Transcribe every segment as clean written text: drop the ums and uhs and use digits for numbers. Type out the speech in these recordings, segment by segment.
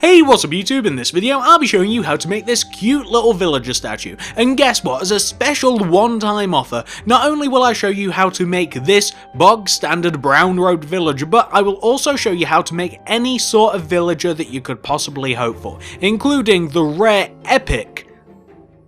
Hey, what's up YouTube? In this video, I'll be showing you how to make this cute little villager statue. And guess what? As a special one-time offer, not only will I show you how to make this bog standard brown robed villager, but I will also show you how to make any sort of villager that you could possibly hope for, including the rare epic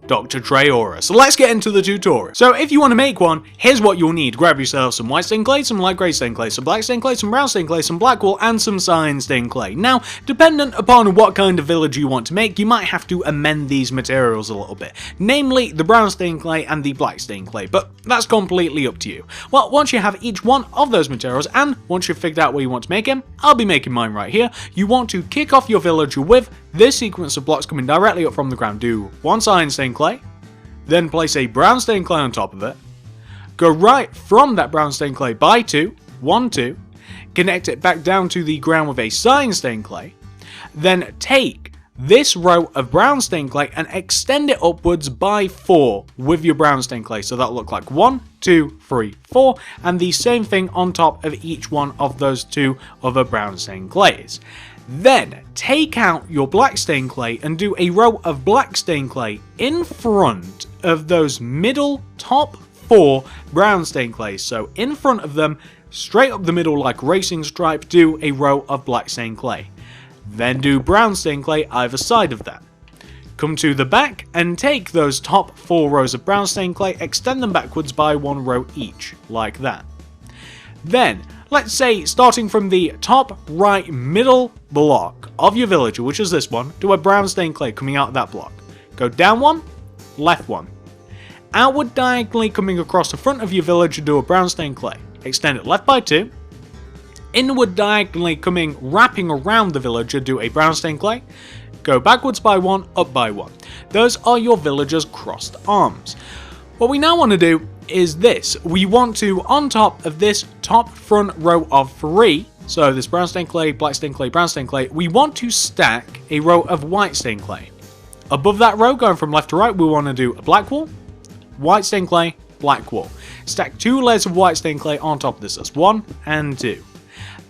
Dr. Trayaurus. So let's get into the tutorial. So if you want to make one, here's what you'll need. Grab yourself some white stained clay, some light grey stained clay, some black stained clay, some brown stained clay, some black wool, and some cyan stained clay. Now, dependent upon what kind of villager you want to make, you might have to amend these materials a little bit. Namely, the brown stained clay and the black stained clay, but that's completely up to you. Well, once you have each one of those materials, and once you've figured out where you want to make them, I'll be making mine right here, you want to kick off your villager with this sequence of blocks coming directly up from the ground. Do one cyan stained clay, then place a brown stained clay on top of it, go right from that brown stained clay by 2, 1, 2, connect it back down to the ground with a cyan stained clay, then take this row of brown stained clay and extend it upwards by 4 with your brown stained clay. So that'll look like 1, 2, 3, 4, and the same thing on top of each one of those two other brown stained clays. Then take out your black stained clay and do a row of black stained clay in front of those middle top 4 brown stained clays. So in front of them, straight up the middle like racing stripe, do a row of black stained clay. Then do brown stained clay either side of that. Come to the back and take those top 4 rows of brown stained clay, extend them backwards by 1 row each, like that. Then, let's say, starting from the top right middle block of your villager, which is this one, do a brown stained clay coming out of that block. Go down 1, left 1. Outward diagonally coming across the front of your villager, do a brown stained clay. Extend it left by 2. Inward diagonally coming, wrapping around the villager, do a brown stained clay. Go backwards by 1, up by 1. Those are your villager's crossed arms. What we now want to do is this. We want to, on top of this top front row of 3, so this brown stained clay, black stained clay, brown stained clay, we want to stack a row of white stained clay. Above that row, going from left to right, we want to do a black wool, white stained clay, black wool. Stack 2 layers of white stained clay on top of this. That's 1 and 2.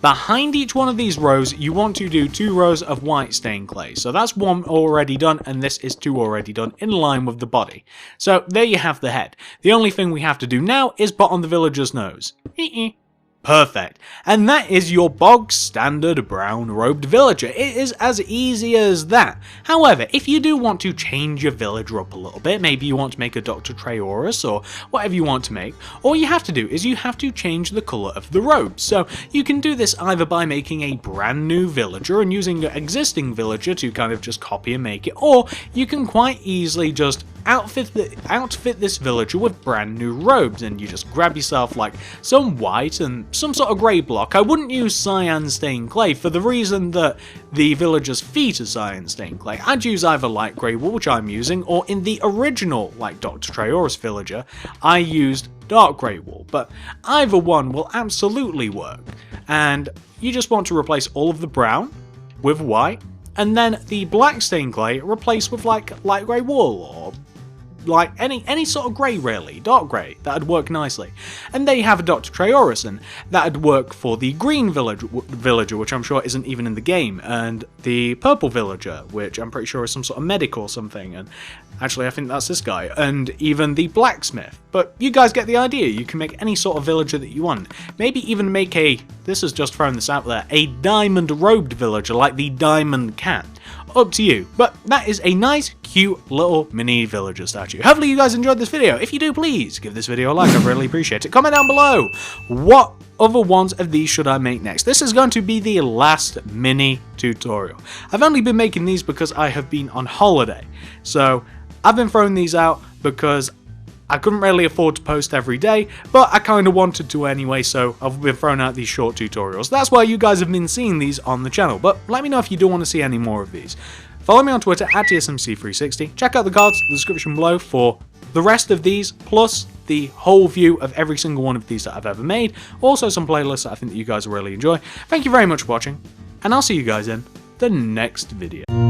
Behind each one of these rows, you want to do 2 rows of white stained clay. So that's 1 already done, and this is 2 already done, in line with the body. So there you have the head. The only thing we have to do now is put on the villager's nose. Perfect. And that is your bog standard brown robed villager. It is as easy as that. However, if you do want to change your villager up a little bit, maybe you want to make a Dr. Trayaurus or whatever you want to make, all you have to do is you have to change the colour of the robe. So you can do this either by making a brand new villager and using your existing villager to kind of just copy and make it, or you can quite easily just outfit this villager with brand new robes, and you just grab yourself like some white and some sort of grey block. I wouldn't use cyan stained clay for the reason that the villager's feet are cyan stained clay. I'd use either light grey wool, which I'm using, or in the original like Dr. Trayaurus villager, I used dark grey wool, but either one will absolutely work. And you just want to replace all of the brown with white, and then the black stained clay replace with like light grey wool or like any sort of grey really, dark grey, that'd work nicely. And there you have a Dr. Trayaurus, and that'd work for the green villager, which I'm sure isn't even in the game, and the purple villager, which I'm pretty sure is some sort of medic or something, and actually I think that's this guy, and even the blacksmith. But you guys get the idea, you can make any sort of villager that you want. Maybe even make a, this is just throwing this out there, a diamond robed villager like the diamond cat. Up to you, but that is a nice, cute little mini villager statue. Hopefully you guys enjoyed this video. If you do, please give this video a like. I really appreciate it. Comment down below, what other ones of these should I make next? This is going to be the last mini tutorial. I've only been making these because I have been on holiday. So I've been throwing these out because I couldn't really afford to post every day, but I kind of wanted to anyway, so I've been throwing out these short tutorials. That's why you guys have been seeing these on the channel, but let me know if you do want to see any more of these. Follow me on Twitter at TSMC360. Check out the cards in the description below for the rest of these, plus the whole view of every single one of these that I've ever made. Also some playlists that I think that you guys will really enjoy. Thank you very much for watching, and I'll see you guys in the next video.